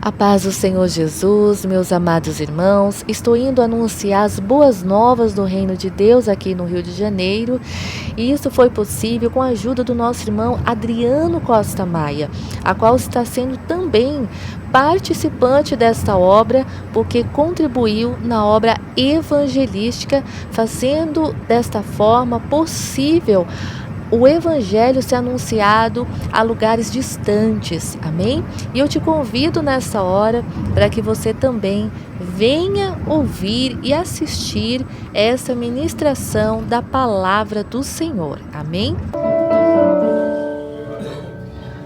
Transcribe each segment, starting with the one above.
A paz do Senhor Jesus, meus amados irmãos, estou indo anunciar as boas novas do Reino de Deus aqui no Rio de Janeiro, e isso foi possível com a ajuda do nosso irmão Adriano Costa Maia, a qual está sendo também participante desta obra, porque contribuiu na obra evangelística, fazendo desta forma possível o Evangelho ser anunciado a lugares distantes, amém? E eu te convido nessa hora para que você também venha ouvir e assistir essa ministração da palavra do Senhor, amém?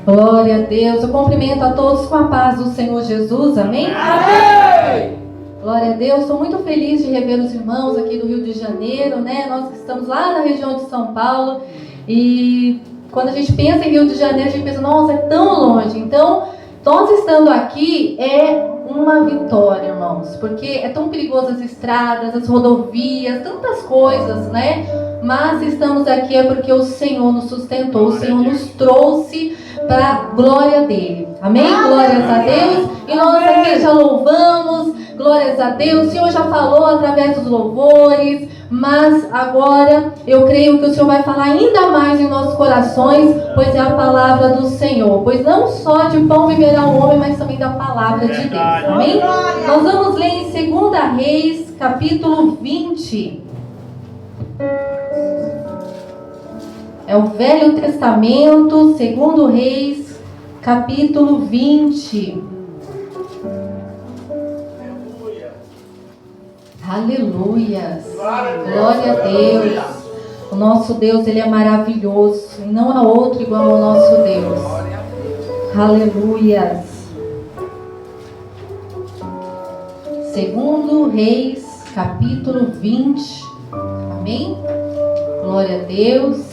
Glória a Deus, eu cumprimento a todos com a paz do Senhor Jesus, amém? Amém! Glória a Deus, estou muito feliz de rever os irmãos aqui do Rio de Janeiro, né? Nós que estamos lá na região de São Paulo. E quando a gente pensa em Rio de Janeiro, a gente pensa, nossa, é tão longe. Então, nós estando aqui é uma vitória, irmãos, porque é tão perigoso as estradas, as rodovias, tantas coisas, né? Mas estamos aqui é porque o Senhor nos sustentou, o Senhor nos trouxe para a glória dele. Amém? Glórias a Deus. E nós aqui já louvamos, glórias a Deus. O Senhor já falou através dos louvores, mas agora eu creio que o Senhor vai falar ainda mais em nossos corações, pois é a palavra do Senhor. Pois não só de pão viverá o homem, mas também da palavra de Deus. Amém? Nós vamos ler em 2 Reis, capítulo 20. É o Velho Testamento, 2 Reis, capítulo 20. Aleluias. Glória a Deus. O nosso Deus, Ele é maravilhoso. E não há outro igual ao nosso Deus. Aleluias. 2 Reis, capítulo 20. Amém? Glória a Deus.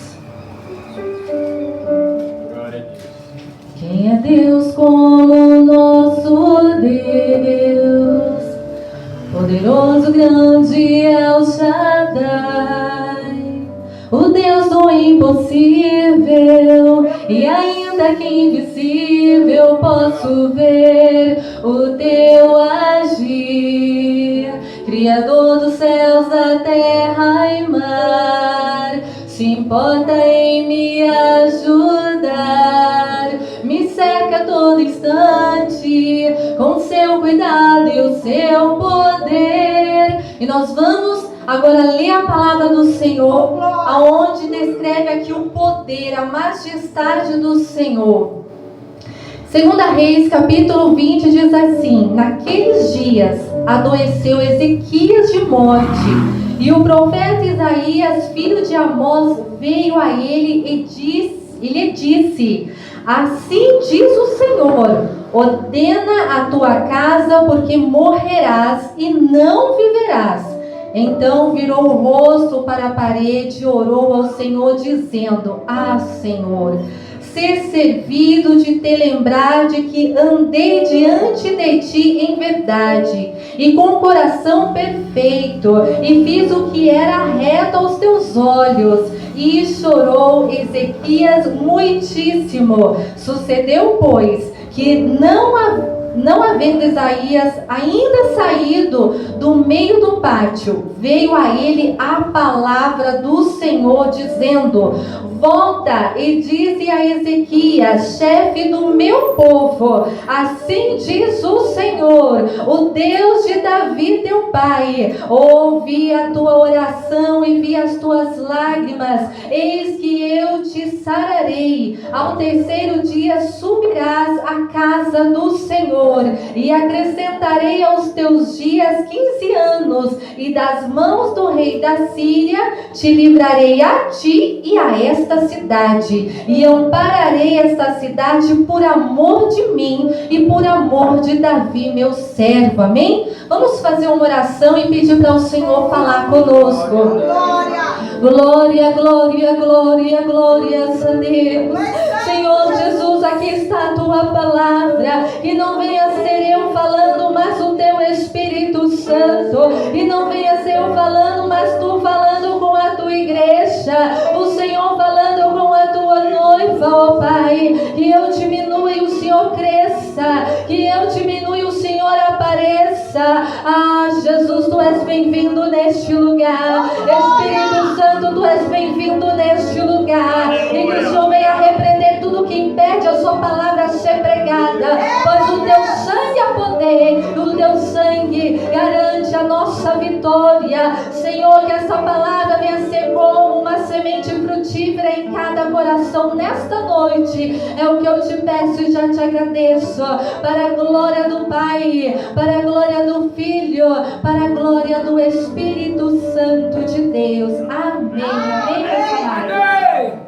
Quem é Deus como o nosso Deus? Poderoso, grande é o Shaddai, o Deus do impossível, e ainda que invisível posso ver o teu agir. Criador dos céus, da terra e mar, se importa em me ajudar, me cerca a todo instante com seu cuidado e o seu poder. E nós vamos agora ler a palavra do Senhor, aonde descreve aqui o poder, a majestade do Senhor. 2 Reis, capítulo 20, diz assim: naqueles dias adoeceu Ezequias de morte, e o profeta Isaías, filho de Amós, veio a ele e lhe disse: assim diz o Senhor, ordena a tua casa, porque morrerás e não viverás. Então virou o rosto para a parede e orou ao Senhor, dizendo: ah, Senhor, ser servido de te lembrar de que andei diante de ti em verdade e com coração perfeito, e fiz o que era reto aos teus olhos. E chorou Ezequias muitíssimo. Sucedeu, pois, que não havendo Isaías ainda saído do meio do pátio, veio a ele a palavra do Senhor, dizendo: volta e dize a Ezequias, chefe do meu povo, assim diz o Senhor, o Deus de Davi teu pai, ouvi a tua oração e vi as tuas lágrimas, eis que eu te sararei. Ao terceiro dia subirás à casa do Senhor, e acrescentarei aos teus dias 15 anos, e das mãos do rei da Síria te livrarei a ti e a esta cidade, e ampararei esta cidade por amor de mim e por amor de Davi meu servo. Amém? Vamos fazer uma oração e pedir para o Senhor falar conosco. Glória, glória, glória, glórias a Deus. Senhor Jesus, aqui está a tua palavra, e não venha ser eu falando, mas o teu Espírito Santo, e não venha ser eu falando, mas tu falando com a tua igreja, o Senhor falando com a tua noiva, ó Pai. Que eu diminua e o Senhor cresça, que eu diminua e Ah, Jesus, Tu és bem-vindo neste lugar. Espírito Santo, Tu és bem-vindo neste lugar. E que o Senhor venha repreender tudo que impede a Sua palavra a ser pregada. Pois o Teu sangue é poder, e o Teu sangue garante a nossa vitória. Senhor, que essa palavra venha ser como uma semente frutífera em cada coração nesta noite. É o que eu te peço e já te agradeço. Para a glória do Pai, para a glória do Filho, para a glória do Espírito Santo de Deus. Amém. Amém, Pai.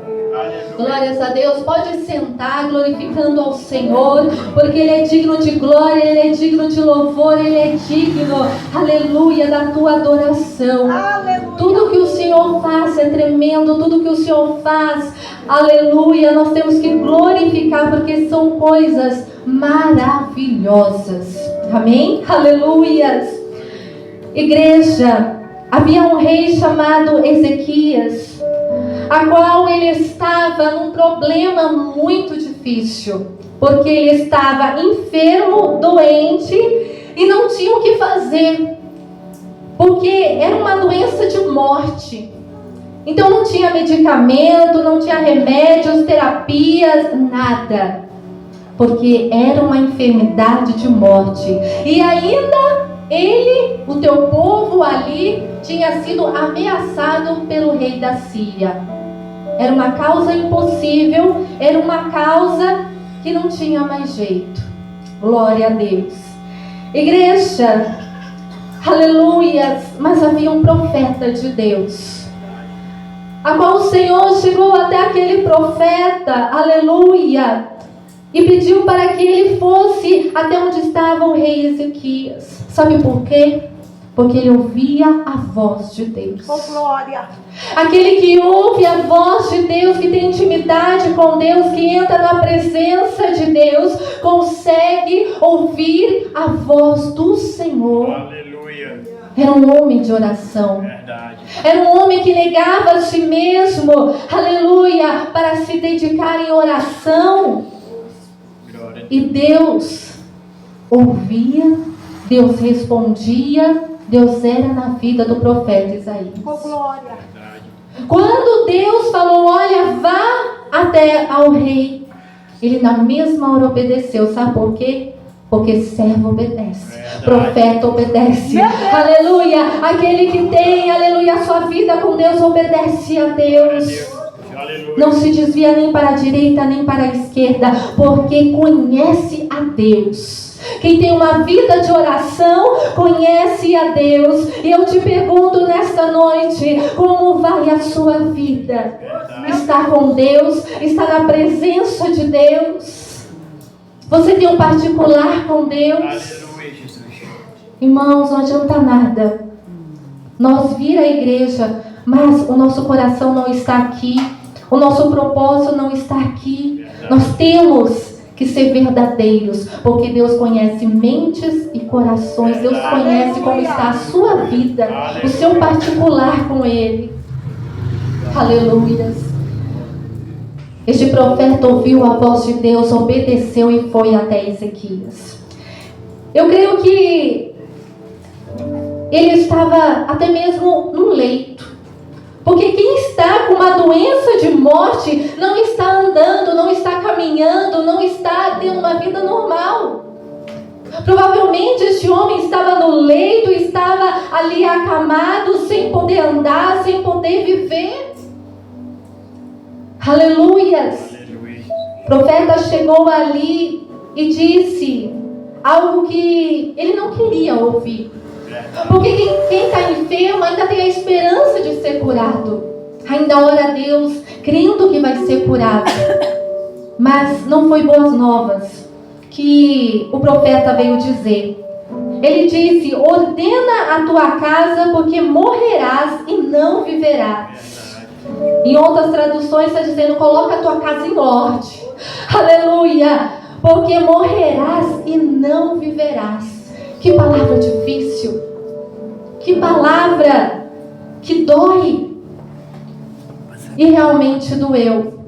Glórias a Deus. Pode sentar glorificando ao Senhor, porque Ele é digno de glória, Ele é digno de louvor, Ele é digno, aleluia, da tua adoração. Aleluia. Tudo que o Senhor faz é tremendo, tudo que o Senhor faz, aleluia, nós temos que glorificar, porque são coisas maravilhosas. Amém? Aleluias. Igreja, havia um rei chamado Ezequias, a qual ele estava num problema muito difícil, porque ele estava enfermo, doente e não tinha o que fazer, porque era uma doença de morte. Então não tinha medicamento, não tinha remédios, terapias, nada, porque era uma enfermidade de morte. E ainda ele, o teu povo ali, tinha sido ameaçado pelo rei da Síria. Era uma causa impossível, era uma causa que não tinha mais jeito. Glória a Deus. Igreja, aleluia, mas havia um profeta de Deus, a qual o Senhor chegou até aquele profeta, aleluia, e pediu para que ele fosse até onde estava o rei Ezequias. Sabe por quê? Porque ele ouvia a voz de Deus. Oh, glória! Aquele que ouve a voz de Deus, que tem intimidade com Deus, que entra na presença de Deus, consegue ouvir a voz do Senhor. Aleluia. Era um homem de oração. Verdade. Era um homem que negava a si mesmo, aleluia, para se dedicar em oração. Glória. E Deus ouvia, Deus respondia, Deus era na vida do profeta Isaías. Oh, glória! Verdade. Quando Deus falou, olha, vá até ao rei, ele na mesma hora obedeceu. Sabe por quê? Porque servo obedece, Verdade. profeta obedece. Aleluia. Aquele que tem, aleluia, a sua vida com Deus, obedece a Deus. Aleluia. Não se desvia nem para a direita nem para a esquerda, porque conhece a Deus. Quem tem uma vida de oração conhece a Deus. E eu te pergunto nesta noite, como vai a sua vida? Está com Deus? Está na presença de Deus? Você tem um particular com Deus? Aleluia, Jesus. Irmãos, não adianta nada nós vir à igreja, mas o nosso coração não está aqui, o nosso propósito não está aqui. Nós temos que ser verdadeiros, porque Deus conhece mentes e corações. Deus conhece como está a sua vida, o seu particular com Ele. Aleluia. Este profeta ouviu a voz de Deus, obedeceu e foi até Ezequias. Eu creio que ele estava até mesmo no leito. Porque quem está com uma doença de morte não está andando, não está caminhando, não está tendo uma vida normal. Provavelmente este homem estava no leito, estava ali acamado, sem poder andar, sem poder viver. Aleluias. Aleluia. O profeta chegou ali e disse algo que ele não queria ouvir. Porque quem está enfermo ainda tem a esperança de ser curado. Ainda ora a Deus, crendo que vai ser curado. Mas não foi boas novas que o profeta veio dizer. Ele disse, ordena a tua casa, porque morrerás e não viverás. Em outras traduções está dizendo, coloca a tua casa em ordem. Aleluia! Porque morrerás e não viverás. Que palavra difícil. Que palavra que dói. E realmente doeu.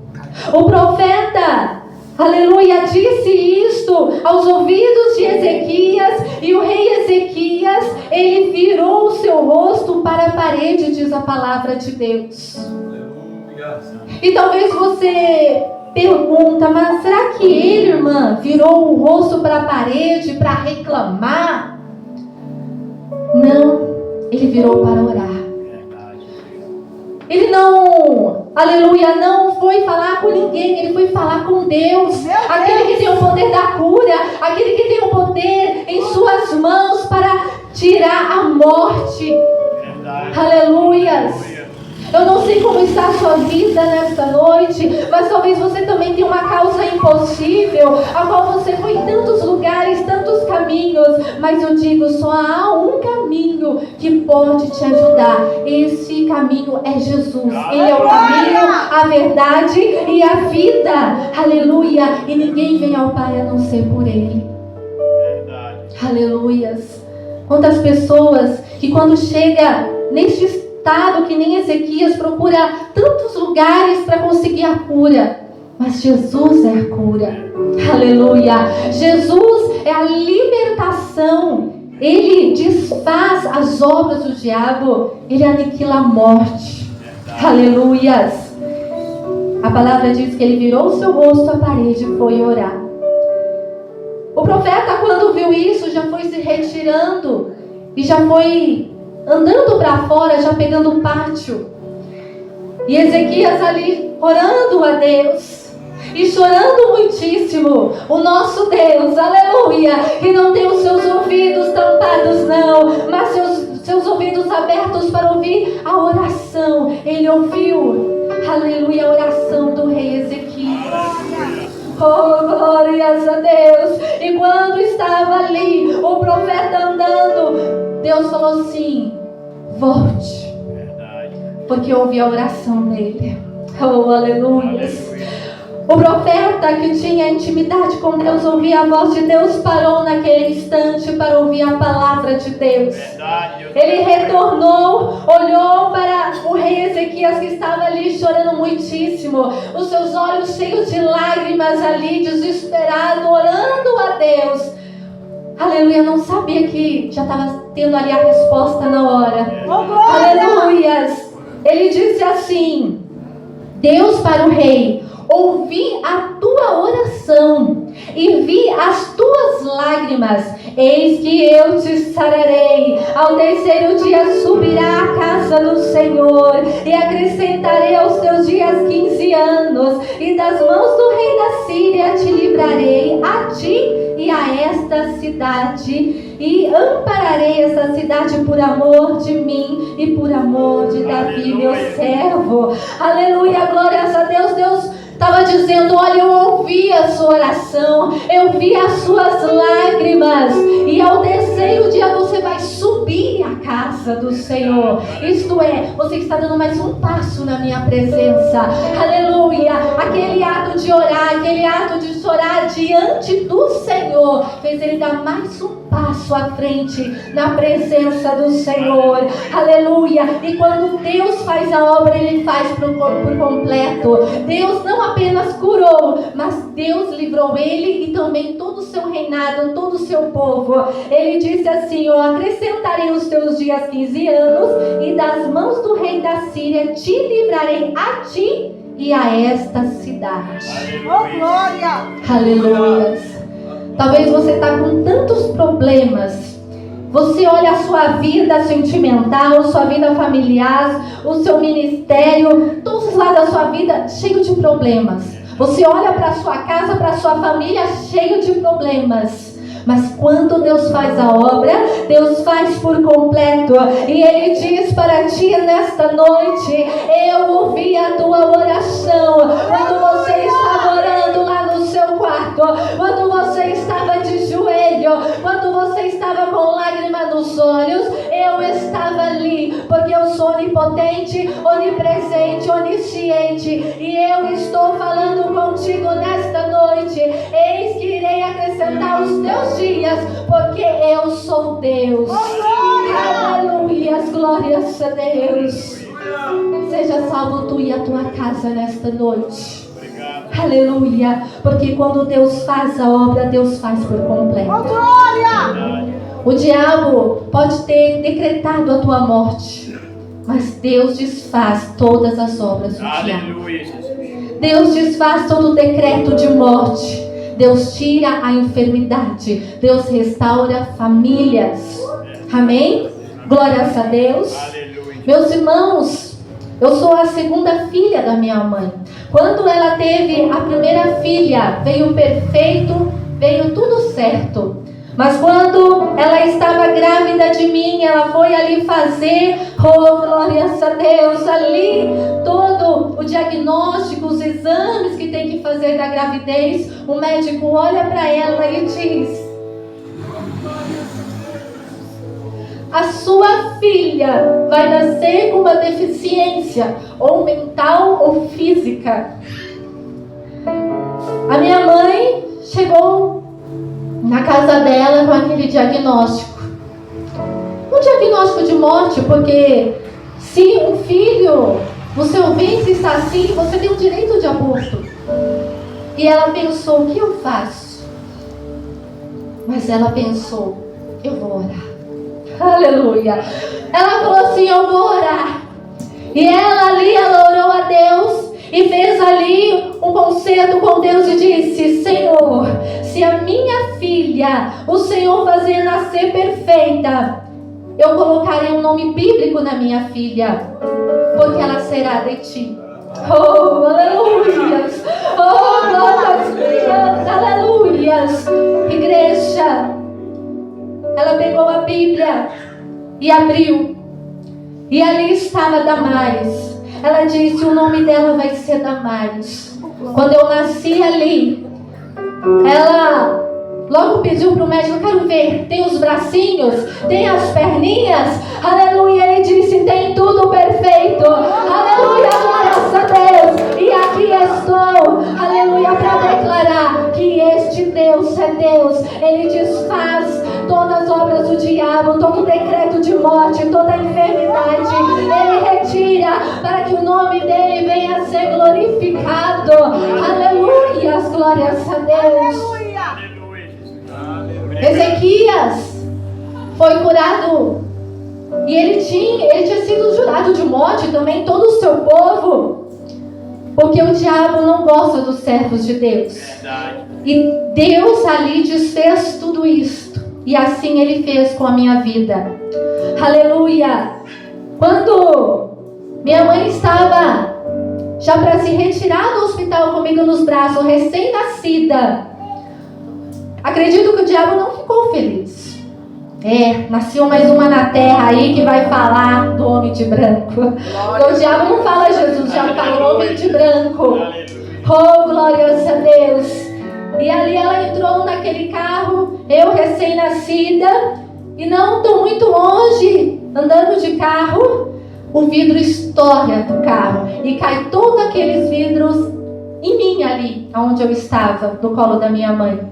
O profeta, aleluia, disse isto aos ouvidos de Ezequias. E o rei Ezequias, ele virou o seu rosto para a parede, diz a palavra de Deus. E talvez você pergunta, mas será que ele, irmã, virou o rosto para a parede para reclamar? Não, ele virou para orar. Ele não, aleluia, não foi falar com ninguém, ele foi falar com Deus. Aquele que tem o poder da cura, aquele que tem o poder em suas mãos para tirar a morte. Aleluias. Eu não sei como está a sua vida nesta noite, mas talvez você também tenha uma causa impossível, a qual você foi em tantos lugares, tantos caminhos, mas eu digo, só há um caminho que pode te ajudar. Esse caminho é Jesus. Ele é o caminho, a verdade e a vida. Aleluia. E ninguém vem ao Pai a não ser por Ele. Aleluias. Quantas pessoas que quando chega neste estado que nem Ezequias procura tantos lugares para conseguir a cura, mas Jesus é a cura. Aleluia. Jesus é a libertação. Ele desfaz as obras do diabo. Ele aniquila a morte. Aleluias. A palavra diz que ele virou o seu rosto à parede e foi orar. O profeta, quando viu isso, já foi se retirando e já foi andando para fora, já pegando o pátio. E Ezequias ali orando a Deus e chorando muitíssimo. O nosso Deus, aleluia, que não tem os seus ouvidos tampados não, mas seus ouvidos abertos para ouvir a oração. Ele ouviu, aleluia, a oração do rei Ezequias. Oh, glórias a Deus. E quando estava ali o profeta andando, Deus falou assim: volte. Porque ouvi a oração dele. Oh, aleluia. O profeta que tinha intimidade com Deus, ouvia a voz de Deus, parou naquele instante para ouvir a palavra de Deus. Ele retornou, olhou para o rei Ezequias que estava ali chorando muitíssimo, os seus olhos cheios de lágrimas ali, desesperado, orando a Deus. Aleluia, não sabia que já estava tendo ali a resposta na hora. Aleluias. Ele disse assim: Deus para o rei: ouvi a tua oração e vi as tuas lágrimas. Eis que eu te sararei. Ao terceiro dia subirá à casa do Senhor e acrescentarei aos teus dias 15 anos. E das mãos do rei da Síria te livrarei, a ti e a esta cidade, e ampararei essa cidade por amor de mim e por amor de Davi, meu servo. Aleluia, glórias a Deus. Deus estava dizendo: olha, eu ouvi a sua oração, eu vi as suas lágrimas, e ao terceiro dia você vai subir à casa do Senhor. Isto é, você está dando mais um passo na minha presença. Aleluia. Aquele ato de orar, aquele ato de chorar diante do Senhor fez ele dar mais um passo à frente na presença do Senhor. Aleluia. E quando Deus faz a obra, Ele faz por completo. Deus não apenas curou, mas Deus livrou ele e também todo o seu reinado, todo o seu povo. Ele disse assim: ó, acrescentarei os teus dias 15 anos e das mãos do rei da Síria te livrarei, a ti e a esta cidade. Oh, glória! Aleluia. Talvez você está com tantos problemas. Você olha a sua vida sentimental, sua vida familiar, o seu ministério, todos os lados da sua vida cheio de problemas. Você olha para a sua casa, para a sua família, cheio de problemas. Mas quando Deus faz a obra, Deus faz por completo. E Ele diz para ti nesta noite: eu ouvi a tua oração. Quando você estava orando lá no seu quarto, quando você estava de joelho, quando você estava com lágrima nos olhos, eu estava ali, porque eu sou onipotente, onipresente, onisciente, e eu estou falando contigo nesta noite. Eis que irei acrescentar os teus dias, porque eu sou Deus. Aleluia, glórias a Deus. Seja salvo tu e a tua casa nesta noite. Aleluia, porque quando Deus faz a obra, Deus faz por completo. O diabo pode ter decretado a tua morte, mas Deus desfaz todas as obras do diabo. Aleluia, Jesus. Deus desfaz todo o decreto de morte. Deus tira a enfermidade. Deus restaura famílias. Amém? Glórias a Deus. Aleluia. Meus irmãos, eu sou a segunda filha da minha mãe. Quando ela teve a primeira filha, veio perfeito, veio tudo certo. Mas quando ela estava grávida de mim, ela foi ali fazer, oh glórias a Deus, ali todo o diagnóstico, os exames que tem que fazer da gravidez. O médico olha para ela e diz: a sua filha vai nascer com uma deficiência, ou mental ou física. A minha mãe chegou na casa dela com aquele diagnóstico. Um diagnóstico de morte, porque se um filho no seu ventre está assim, você tem o direito de aborto. E ela pensou: o que eu faço? Mas ela pensou: eu vou orar. Aleluia. Ela falou assim: eu vou orar. E ela orou a Deus e fez ali um concerto com Deus e disse: Senhor, se a minha filha, o Senhor fazer nascer perfeita, eu colocarei um nome bíblico na minha filha, porque ela será de ti. Oh, aleluias. Oh, glórias, aleluias. Igreja, ela pegou a Bíblia e abriu, e ali estava Damares. Ela disse: o nome dela vai ser Damares. Quando eu nasci ali, ela logo pediu para o médico: eu quero ver, tem os bracinhos, tem as perninhas. Aleluia, ele disse: tem tudo perfeito. Aleluia, glórias a Deus. E aqui estou, aleluia, para declarar que este Deus é Deus. Ele desfaz todas as obras do diabo, todo decreto de morte, toda enfermidade. Ele retira para que o nome dele venha a ser glorificado. Aleluia, glórias a Deus. Ezequias foi curado e ele tinha sido jurado de morte também, todo o seu povo, porque o diabo não gosta dos servos de Deus. E Deus ali desfez tudo isto, e assim ele fez com a minha vida. Aleluia. Quando minha mãe estava já para se retirar do hospital comigo nos braços, recém-nascida, acredito que o diabo não ficou feliz. Nasceu mais uma na terra aí que vai falar do homem de branco. O diabo não fala Jesus, já fala homem de branco. Oh, glórias a Deus. E ali ela entrou naquele carro, eu recém-nascida, e não estou muito longe, andando de carro, o vidro estoura do carro e cai todos aqueles vidros em mim ali, onde eu estava, no colo da minha mãe.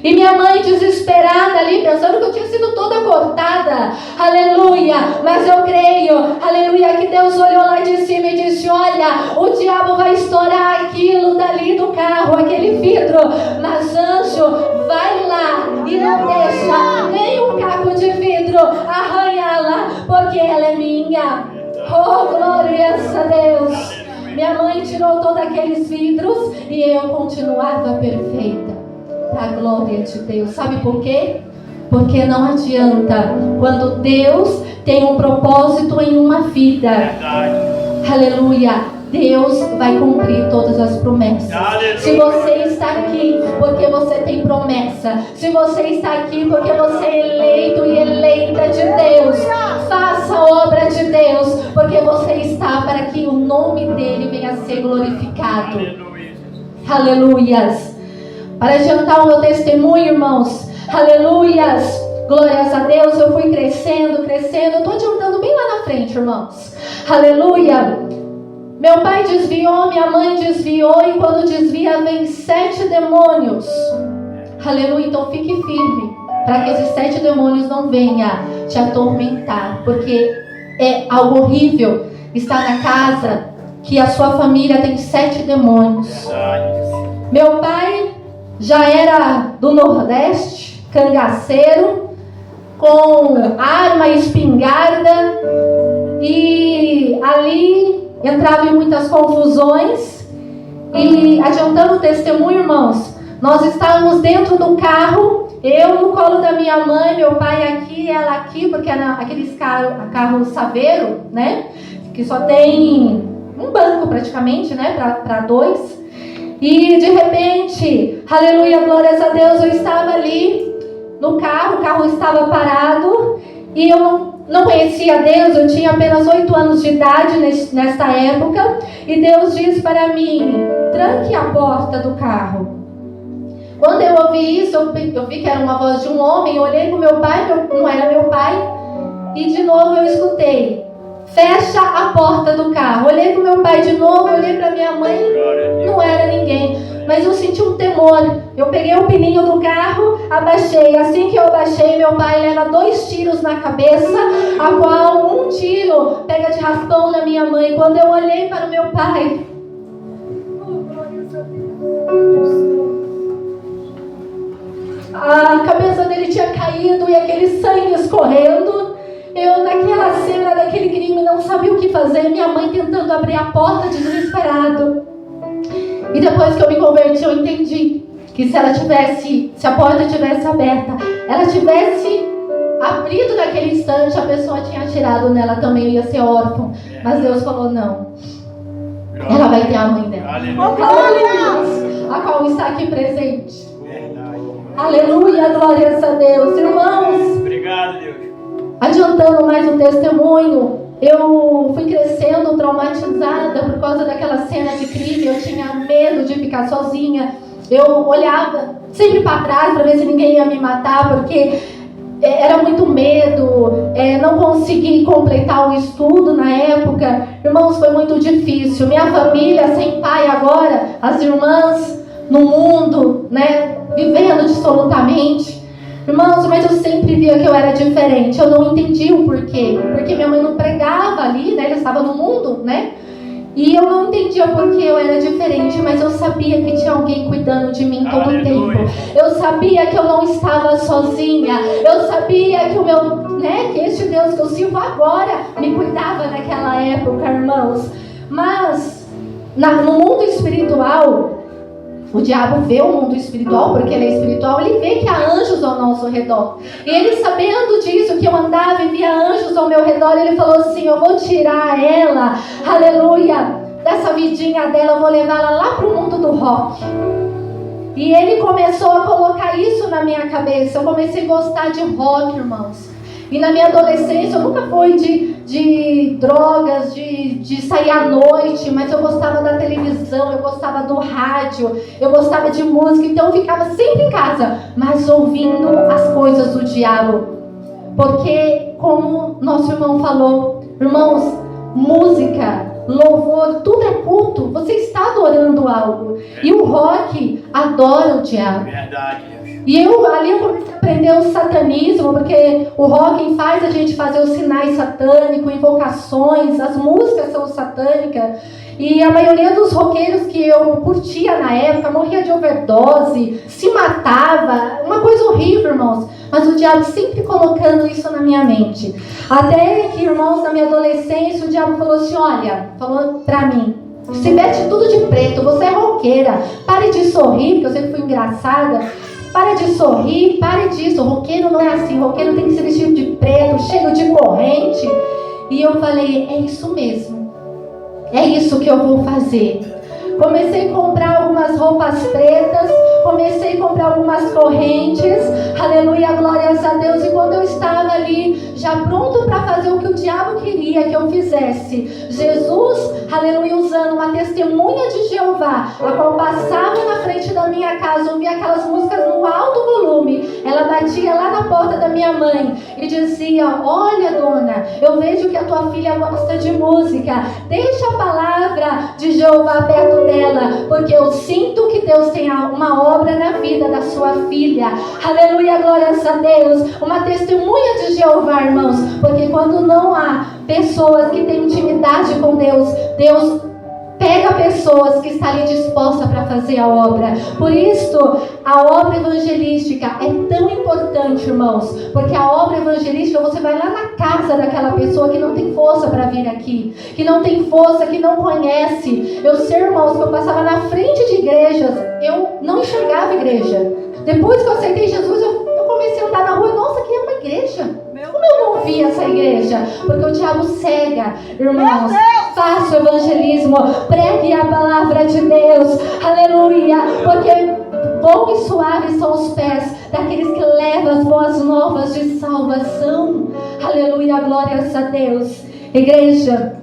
E minha mãe desesperada ali, pensando que eu tinha sido toda cortada. Aleluia. Mas eu creio, aleluia, que Deus olhou lá de cima e disse: olha, o diabo vai estourar aquilo dali do carro, aquele vidro. Mas anjo, vai lá e não deixa nem um caco de vidro arranhá-la, porque ela é minha. Oh, glórias a Deus. Minha mãe tirou todos aqueles vidros e eu continuava perfeita. A glória de Deus. Sabe por quê? Porque não adianta quando Deus tem um propósito em uma vida. Aleluia. Deus vai cumprir todas as promessas. Aleluia. Se você está aqui porque você tem promessa, se você está aqui porque você é eleito e eleita de Deus, faça a obra de Deus, porque você está para que o nome dele venha a ser glorificado. Aleluias. Para adiantar o meu testemunho, irmãos, aleluias, glórias a Deus, eu fui crescendo, eu estou adiantando bem lá na frente, irmãos, aleluia. Meu pai desviou, minha mãe desviou, e quando desvia vem 7 demônios, aleluia. Então fique firme, para que esses 7 demônios não venham te atormentar, porque é algo horrível estar na casa que a sua família tem 7 demônios. Meu pai já era do Nordeste, cangaceiro, com arma e espingarda, e ali entrava em muitas confusões. E adiantando o testemunho, irmãos, nós estávamos dentro do carro, eu no colo da minha mãe, meu pai aqui, ela aqui, porque era aqueles carro saveiro, né? Que só tem um banco praticamente, né? Para dois. E de repente, aleluia, glórias a Deus, eu estava ali no carro, o carro estava parado e eu não conhecia Deus, eu tinha apenas 8 anos de idade nesta época, e Deus disse para mim: tranque a porta do carro. Quando eu ouvi isso, eu vi que era uma voz de um homem, eu olhei para o meu pai, não era meu pai, e de novo eu escutei: fecha a porta do carro. Olhei para o meu pai de novo, olhei para minha mãe, não era ninguém, mas eu senti um temor. Eu peguei o pininho do carro, abaixei. Assim que eu abaixei, meu pai leva 2 tiros na cabeça, a qual um tiro pega de raspão na minha mãe. Quando eu olhei para o meu pai, a cabeça dele tinha caído e aquele sangue escorrendo. Eu, naquela cena daquele crime, não sabia o que fazer. Minha mãe tentando abrir a porta, desesperado. E depois que eu me converti, eu entendi que se a porta tivesse aberta, ela tivesse abrido naquele instante, a pessoa tinha atirado nela também, ia ser órfã. Mas Deus falou: não, ela vai ter a mãe dela, a qual está aqui presente. Aleluia, glórias a Deus. Irmãos, obrigado, Deus. Adiantando mais um testemunho, eu fui crescendo traumatizada por causa daquela cena de crime. Eu tinha medo de ficar sozinha. Eu olhava sempre para trás para ver se ninguém ia me matar, porque era muito medo. Não consegui completar o estudo na época. Irmãos, foi muito difícil. Minha família sem pai agora, as irmãs no mundo, né, vivendo dissolutamente. Irmãos, mas eu sempre via que eu era diferente. Eu não entendi o porquê. Porque minha mãe não pregava ali, né? Ela estava no mundo, né? E eu não entendia porque eu era diferente. Mas eu sabia que tinha alguém cuidando de mim todo o tempo. Eu sabia que eu não estava sozinha. Eu sabia que o meu, né? Que este Deus que eu sirvo agora me cuidava naquela época, irmãos. Mas no mundo espiritual, o diabo vê o mundo espiritual, porque ele é espiritual, ele vê que há anjos ao nosso redor. E ele, sabendo disso, que eu andava e via anjos ao meu redor, ele falou assim: eu vou tirar ela, aleluia, dessa vidinha dela, eu vou levá-la lá para o mundo do rock. E ele começou a colocar isso na minha cabeça. Eu comecei a gostar de rock, irmãos. E na minha adolescência eu nunca fui de drogas, de sair à noite, mas eu gostava da televisão, eu gostava do rádio, eu gostava de música. Então eu ficava sempre em casa, mas ouvindo as coisas do diabo. Porque, como nosso irmão falou, irmãos, música, louvor, tudo é culto. Você está adorando algo. E o rock adora o diabo. Verdade, Deus. E ali eu comecei a aprender o satanismo, porque o rock faz a gente fazer os sinais satânicos, invocações, as músicas são satânicas. E a maioria dos roqueiros que eu curtia na época morria de overdose, se matava, uma coisa horrível, irmãos. Mas o diabo sempre colocando isso na minha mente. Até que, irmãos, na minha adolescência, o diabo falou assim: olha, falou pra mim: se veste tudo de preto, você é roqueira, pare de sorrir, porque eu sempre fui engraçada. Para de sorrir, pare disso. O roqueiro não é assim. O roqueiro tem que ser vestido de preto, cheio de corrente. E eu falei: é isso mesmo. É isso que eu vou fazer. Comecei a comprar algumas roupas pretas. Comecei a comprar algumas correntes. Aleluia, glórias a Deus. E quando eu estava ali, já pronto para fazer o que o diabo queria que eu fizesse, Jesus, aleluia, usando uma testemunha de Jeová, a qual passava na frente da minha casa, ouvia aquelas músicas no alto volume. Ela batia lá na porta da minha mãe e dizia: olha, dona, eu vejo que a tua filha gosta de música. Deixa a palavra de Jeová perto dela, porque eu sinto que Deus tem uma obra na vida da sua filha. Aleluia, glórias a Deus. Uma testemunha de Jeová, irmãos, porque quando não há pessoas que têm intimidade com Deus, Deus Pega pessoas que estão ali dispostas para fazer a obra. Por isso, a obra evangelística é tão importante, irmãos. Porque a obra evangelística, você vai lá na casa daquela pessoa que não tem força para vir aqui. Que não tem força, que não conhece. Eu sei, irmãos, que eu passava na frente de igrejas. Eu não enxergava igreja. Depois que eu aceitei Jesus, eu comecei a andar na rua. Nossa, aqui é uma igreja. Como eu não vi essa igreja? Porque o diabo cega, irmãos. Faça o evangelismo, pregue a palavra de Deus, aleluia. Porque bom e suave são os pés daqueles que levam as boas novas de salvação, aleluia, glórias a Deus. Igreja,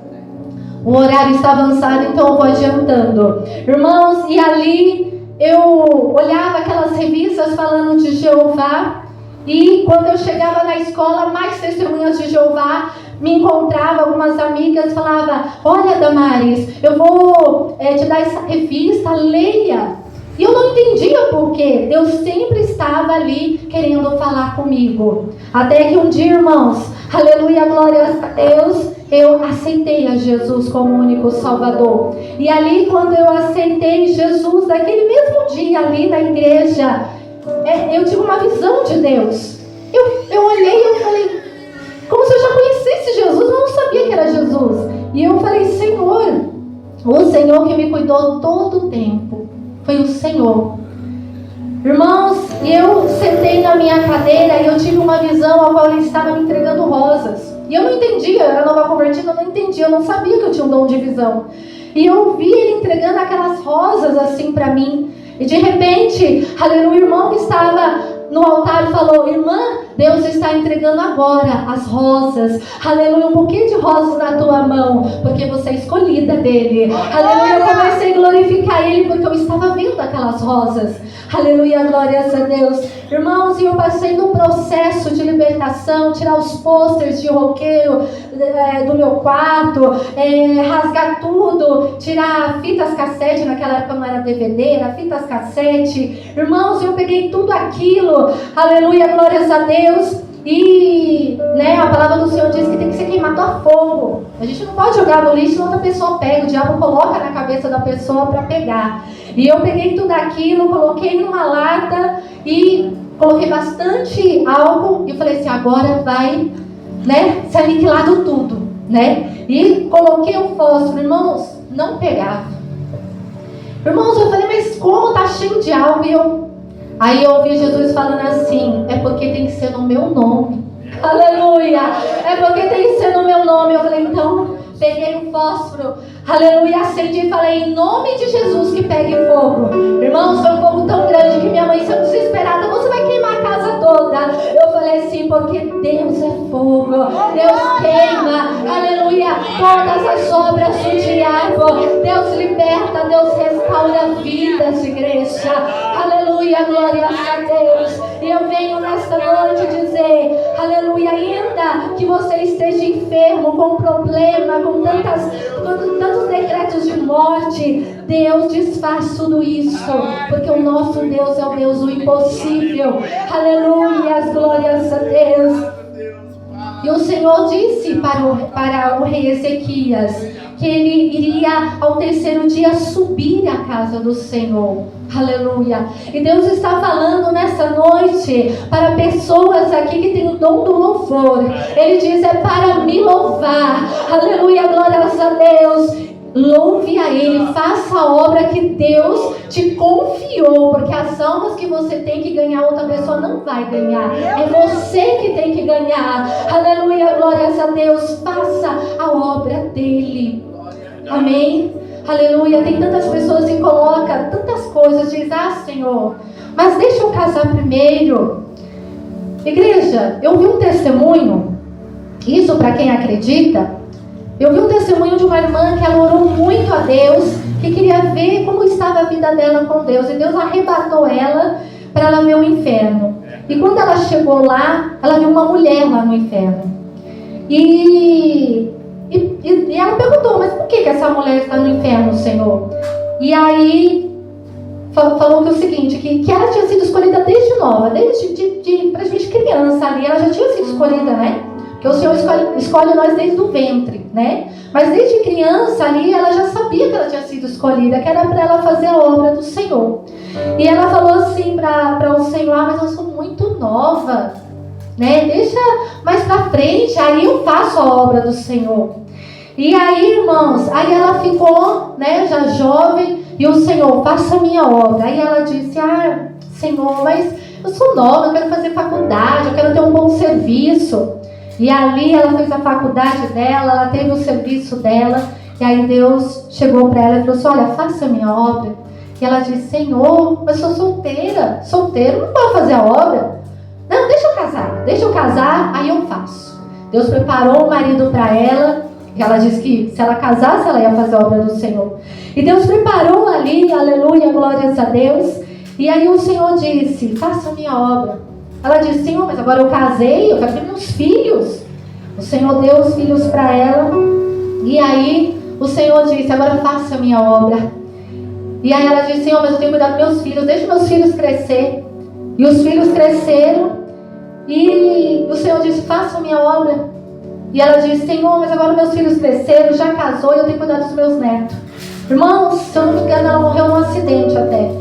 o horário está avançado, então eu vou adiantando, irmãos. E ali eu olhava aquelas revistas falando de Jeová. E quando eu chegava na escola, mais testemunhas de Jeová, me encontrava algumas amigas, falava: olha, Damares, eu vou te dar essa revista, leia. E eu não entendia por quê. Deus sempre estava ali querendo falar comigo. Até que um dia, irmãos, aleluia, glória a Deus, eu aceitei a Jesus como único Salvador. E ali, quando eu aceitei Jesus, naquele mesmo dia ali na igreja, eu tive uma visão de Deus. Eu olhei e eu falei, como se eu já conhecesse Jesus, eu não sabia que era Jesus. E eu falei: Senhor, o Senhor que me cuidou todo o tempo, foi o Senhor. Irmãos, eu sentei na minha cadeira e eu tive uma visão ao qual Ele estava me entregando rosas. E eu não entendia, eu era nova convertida, eu não entendia, eu não sabia que eu tinha um dom de visão. E eu vi Ele entregando aquelas rosas assim para mim. E de repente, aleluia, o irmão que estava no altar falou: irmã, Deus está entregando agora as rosas, aleluia, um pouquinho de rosas na tua mão, porque você é escolhida dele. Aleluia, eu comecei a glorificar Ele porque eu estava vendo aquelas rosas. Aleluia, glórias a Deus. Irmãos, e eu passei no processo de libertação, tirar os pôsteres de roqueiro do meu quarto, rasgar tudo, tirar fitas cassete, naquela época não era DVD, era fitas cassete. Irmãos, eu peguei tudo aquilo, aleluia, glórias a Deus. E a palavra do Senhor diz que tem que ser queimado a fogo. A gente não pode jogar no lixo, senão outra pessoa pega. O diabo coloca na cabeça da pessoa para pegar. E eu peguei tudo aquilo, coloquei numa lata e coloquei bastante álcool. E falei assim: agora vai ser aniquilado tudo, E coloquei o fósforo. Irmãos, não pegava. Irmãos, eu falei: mas como tá cheio de álcool? Aí eu ouvi Jesus falando assim: é porque tem que ser no meu nome. Aleluia! É porque tem que ser no meu nome. Eu falei: então, peguei um fósforo, aleluia, acendi e falei: em nome de Jesus que pegue fogo. Irmãos, foi um fogo tão grande que minha mãe saiu desesperada: você vai queimar a casa toda. Eu falei assim: porque Deus é fogo, Deus queima, aleluia, todas as obras do diabo. Deus liberta, Deus restaura vidas, igreja, aleluia, glória a Deus. E eu venho nesta noite dizer, aleluia, ainda que você esteja enfermo, com problema, com tantos decretos de morte, Deus desfaz tudo isso, porque o nosso Deus é o Deus do impossível. Aleluia, as glórias a Deus. E o Senhor disse para o rei Ezequias que ele iria ao terceiro dia subir à casa do Senhor. Aleluia. E Deus está falando nessa noite para pessoas aqui que têm o dom do louvor. Ele diz: é para me louvar. Aleluia, glórias a Deus. Louve a Ele, faça a obra que Deus te confiou, porque as almas que você tem que ganhar, outra pessoa não vai ganhar, é você que tem que ganhar. Aleluia, glórias a Deus. Faça a obra dele. Amém? Aleluia. Tem tantas pessoas que colocam tantas coisas, diz: ah, Senhor, mas deixa eu casar primeiro. Igreja, eu vi um testemunho, isso para quem acredita. Eu vi um testemunho de uma irmã que ela orou muito a Deus, que queria ver como estava a vida dela com Deus. E Deus arrebatou ela para ela ver o inferno. E quando ela chegou lá, ela viu uma mulher lá no inferno. E ela perguntou: mas por que essa mulher está no inferno, Senhor? E aí falou que o seguinte, que ela tinha sido escolhida desde nova, desde pra gente criança ali, ela já tinha sido escolhida, Porque o Senhor escolhe nós desde o ventre. né? Mas desde criança ali, ela já sabia que ela tinha sido escolhida, que era para ela fazer a obra do Senhor. E ela falou assim para o Senhor: mas eu sou muito nova, né? Deixa mais para frente, aí eu faço a obra do Senhor. E aí, irmãos, aí ela ficou, né, já jovem, e o Senhor: faça a minha obra. Aí ela disse: Senhor, mas eu sou nova, eu quero fazer faculdade, eu quero ter um bom serviço. E ali ela fez a faculdade dela, ela teve o serviço dela. E aí Deus chegou para ela e falou assim: olha, faça a minha obra. E ela disse: Senhor, mas sou solteira. Solteiro não pode fazer a obra. Não, deixa eu casar, aí eu faço. Deus preparou o marido para ela. E ela disse que se ela casasse, ela ia fazer a obra do Senhor. E Deus preparou ali, aleluia, glórias a Deus. E aí o Senhor disse: faça a minha obra. Ela disse: Senhor, mas agora eu casei, eu quero ter meus filhos. O Senhor deu os filhos para ela. E aí o Senhor disse: agora faça a minha obra. E aí ela disse: Senhor, mas eu tenho que cuidar dos meus filhos, deixa meus filhos crescer. E os filhos cresceram. E o Senhor disse: faça a minha obra. E ela disse: Senhor, mas agora meus filhos cresceram, já casou e eu tenho que cuidar dos meus netos. Irmãos, se eu não me engano, ela morreu num acidente até.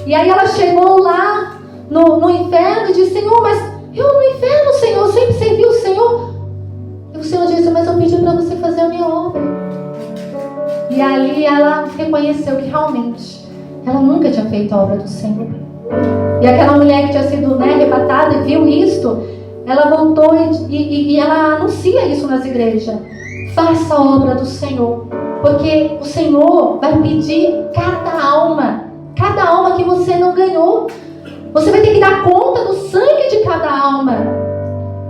E aí ela chegou lá no inferno e disse: Senhor, mas eu no inferno, Senhor, eu sempre servi o Senhor. E o Senhor disse: mas eu pedi para você fazer a minha obra. E ali ela reconheceu que realmente ela nunca tinha feito a obra do Senhor. E aquela mulher que tinha sido, né, arrebatada e viu isto, ela voltou e ela anuncia isso nas igrejas: faça a obra do Senhor, porque o Senhor vai pedir cada alma que você não ganhou. Você vai ter que dar conta do sangue de cada alma.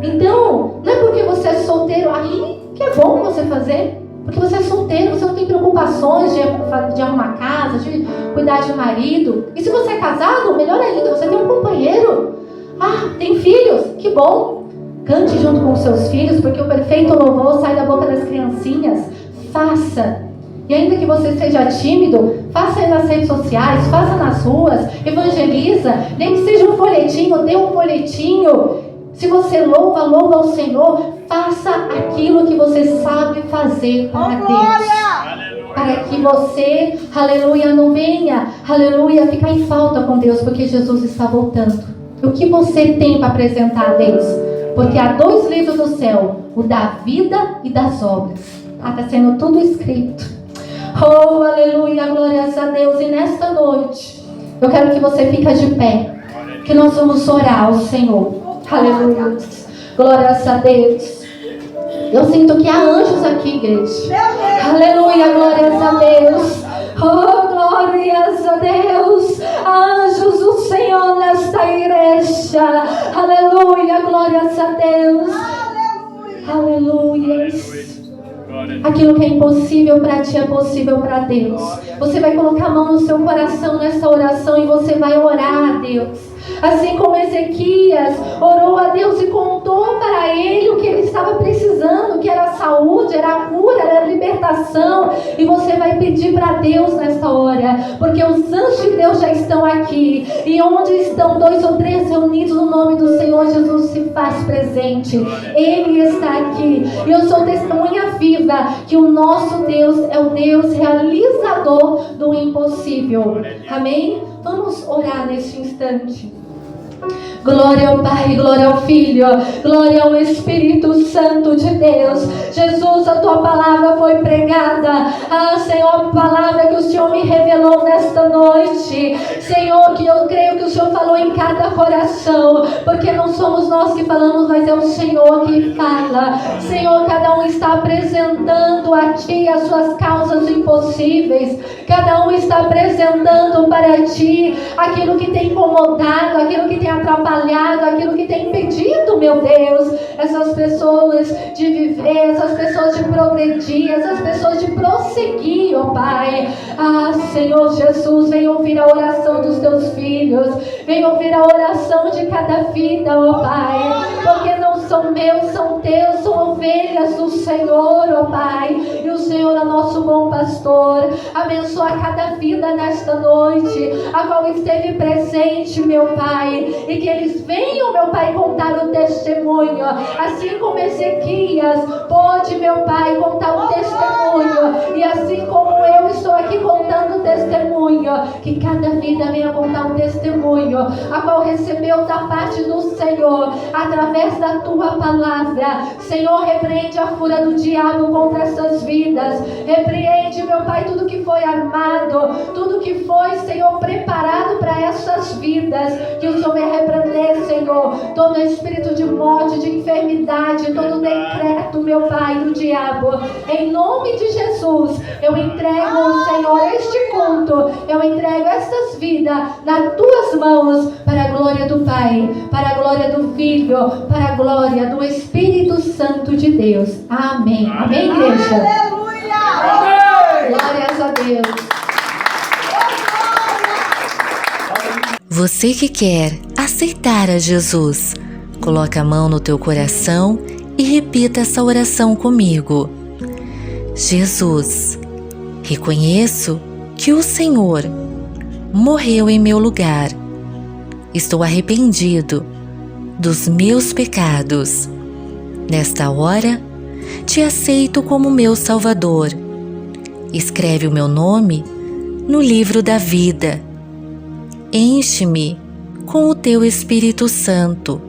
Então, não é porque você é solteiro aí que é bom você fazer. Porque você é solteiro, você não tem preocupações de arrumar casa, de cuidar de marido. E se você é casado, melhor ainda, você tem um companheiro. Tem filhos? Que bom! Cante junto com os seus filhos, porque o perfeito louvor sai da boca das criancinhas. Faça. E ainda que você seja tímido, faça aí nas redes sociais, faça nas ruas, evangeliza, nem que seja um folhetinho, dê um folhetinho. Se você louva ao Senhor, faça aquilo que você sabe fazer para Deus. Para que você, aleluia, não venha, aleluia, ficar em falta com Deus, porque Jesus está voltando. O que você tem para apresentar a Deus? Porque há 2 livros do céu, o da vida e das obras. Está sendo tudo escrito. Oh, aleluia, glórias a Deus. E nesta noite, eu quero que você fique de pé, que nós vamos orar ao Senhor. Aleluia, glórias a Deus. Eu sinto que há anjos aqui, igreja. Aleluia, glórias a Deus. Oh, glórias a Deus. Anjos do Senhor nesta igreja. Aleluia, glórias a Deus. Aleluia. Aquilo que é impossível para ti é possível para Deus. Você vai colocar a mão no seu coração nessa oração e você vai orar a Deus. Assim como Ezequias orou a Deus e contou para ele o que ele estava precisando, que era saúde, era cura, era libertação. E você vai pedir para Deus nesta hora, porque os anjos de Deus já estão aqui. E onde estão 2 ou 3 reunidos no nome do Senhor, Jesus se faz presente. Ele está aqui. E eu sou testemunha viva que o nosso Deus é o Deus realizador do impossível. Amém? Vamos orar neste instante. Glória ao Pai, glória ao Filho, glória ao Espírito Santo de Deus. Jesus, a tua palavra foi pregada. Senhor, a palavra que o Senhor me revelou nesta noite. Senhor, que eu creio que o Senhor falou em cada coração, porque não somos nós que falamos, mas é o Senhor que fala. Senhor, cada um está apresentando a Ti as suas causas impossíveis. Cada um está apresentando para Ti aquilo que tem incomodado, aquilo que tem atrapalhado, aquilo que tem impedido, meu Deus, essas pessoas de viver, essas pessoas de progredir, essas pessoas de prosseguir, ó Pai. Senhor Jesus, vem ouvir a oração dos teus filhos, vem ouvir a oração de cada vida, ó Pai, porque não são meus, são teus, são ovelhas do Senhor, ó Pai, e o Senhor é nosso bom pastor. Abençoa cada vida nesta noite, a qual esteve presente, meu Pai, e que eles venham, meu Pai, contar o testemunho, assim como Ezequias pôde, meu Pai, contar o testemunho, e assim como eu estou aqui contando o testemunho, que cada vida venha contar um testemunho, a qual recebeu da parte do Senhor, através da Tua palavra. Senhor, repreende a fúria do diabo contra essas vidas, repreende, meu Pai, tudo que foi armado, tudo que foi, Senhor, preparado para essas vidas, que o Senhor venha repreender, Senhor, todo espírito de morte, de enfermidade, todo decreto, meu Pai, do diabo, em nome de Jesus. Eu entrego, Senhor, este culto, eu entrego estas vidas nas Tuas mãos, para a glória do Pai, para a glória do Filho, para a glória do Espírito Santo de Deus. Amém. Amém, igreja? Aleluia! Glórias a Deus. Você que quer aceitar a Jesus, coloca a mão no teu coração e repita essa oração comigo. Jesus, reconheço que o Senhor morreu em meu lugar. Estou arrependido dos meus pecados. Nesta hora, te aceito como meu Salvador. Escreve o meu nome no livro da vida. Enche-me com o Teu Espírito Santo.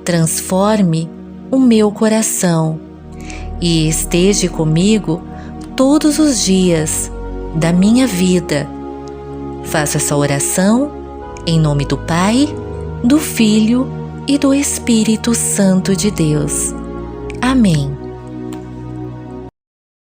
Transforme o meu coração e esteja comigo todos os dias da minha vida. Faça essa oração em nome do Pai, do Filho e do Espírito Santo de Deus. Amém.